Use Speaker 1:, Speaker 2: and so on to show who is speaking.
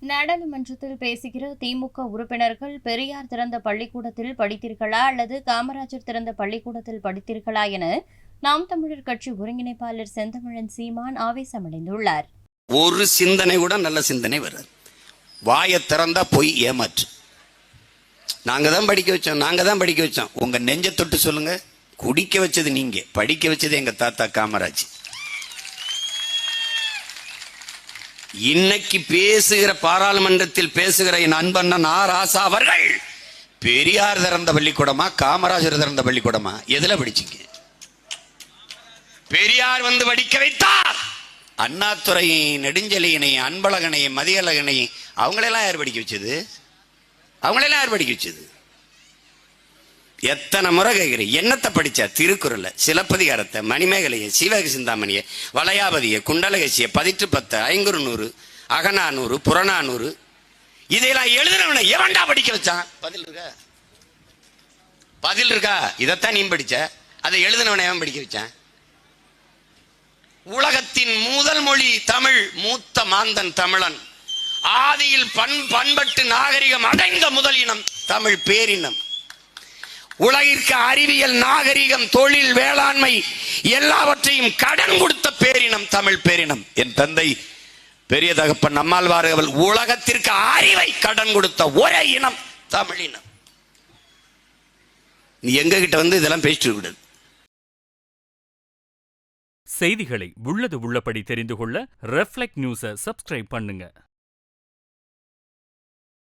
Speaker 1: நாடாளுமன்றத்தில் பேசுகிற திமுக உறுப்பினர்கள் பெரியார் திறந்த பள்ளிக்கூடத்தில் படித்தீர்களா அல்லது காமராஜர் திறந்த பள்ளிக்கூடத்தில் படித்தீர்களா என நாம் தமிழர் கட்சி ஒருங்கிணைப்பாளர் செந்தமிழன் சீமான் ஆவேசமடைந்துள்ளார்.
Speaker 2: ஒரு சிந்தனை கூட நல்ல சிந்தனை வராது. வாயை திறந்தா போய் ஏமாற்று. நாங்க தான் படிக்க வச்சோம். உங்க நெஞ்ச தொட்டு சொல்லுங்க, குடிக்க வச்சது நீங்க, படிக்க வச்சது எங்க தாத்தா காமராஜ். இன்னைக்கு பேசுகிற பாராளுமன்றத்தில் பேசுகிற என் அன்பண்ணன் ராசா அவர்கள் பெரியார் திறந்த பள்ளிக்கூடமா காமராஜர் திறந்த பள்ளிக்கூடமா எதுல படிச்சீங்க? பெரியார் வந்து படிக்க வைத்தார். அண்ணாதுரையை, நெடுஞ்செழியனை, அன்பழகனை, மதியழகனை அவங்களெல்லாம் யார் படிக்க வச்சது? எத்தனை முறை கேட்கிறேன். என்னத்தை படிச்சா? திருக்குறளை, சிலப்பதிகாரத்தை, மணிமேகலையை, சிவக சிந்தாமணியை, வளையாபதியை, குண்டலகசியை, 1810, 500, அகநானூறு, புறநானூறு இதையெல்லாம் எழுதுனவனை எவன்டா படிக்க வச்சான்? பதில் இருக்கா? இதைத்தான் நீ படிச்ச. அதை எழுதுனவனை எவன் படிக்க வச்சான்? உலகத்தின் முதல் மொழி தமிழ், மூத்த மாந்தன் தமிழன், ஆதியில் பண்பட்டு நாகரிகம் அடைந்த முதல் இனம் தமிழ் பேரினம். உலகிற்கு அறிவியல், நாகரிகம், தொழில், வேளாண்மை எல்லாவற்றையும் கடன் கொடுத்த பேரினம் தமிழ் பேரினம். என் தந்தை பெரிய தகப்பன் நம்மாழ்வார் அவர்கள் உலகத்திற்கு அறிவை கடன் கொடுத்த ஒரே இனம் தமிழ் இனம். நீ எங்க கிட்ட வந்து இதெல்லாம் பேசிட்டு கூடாது.
Speaker 3: செய்திகளை உள்ளது உள்ளபடி தெரிந்து கொள்ள ரெஃப்ளெக்ட் நியூஸை சப்ஸ்கிரைப் பண்ணுங்க.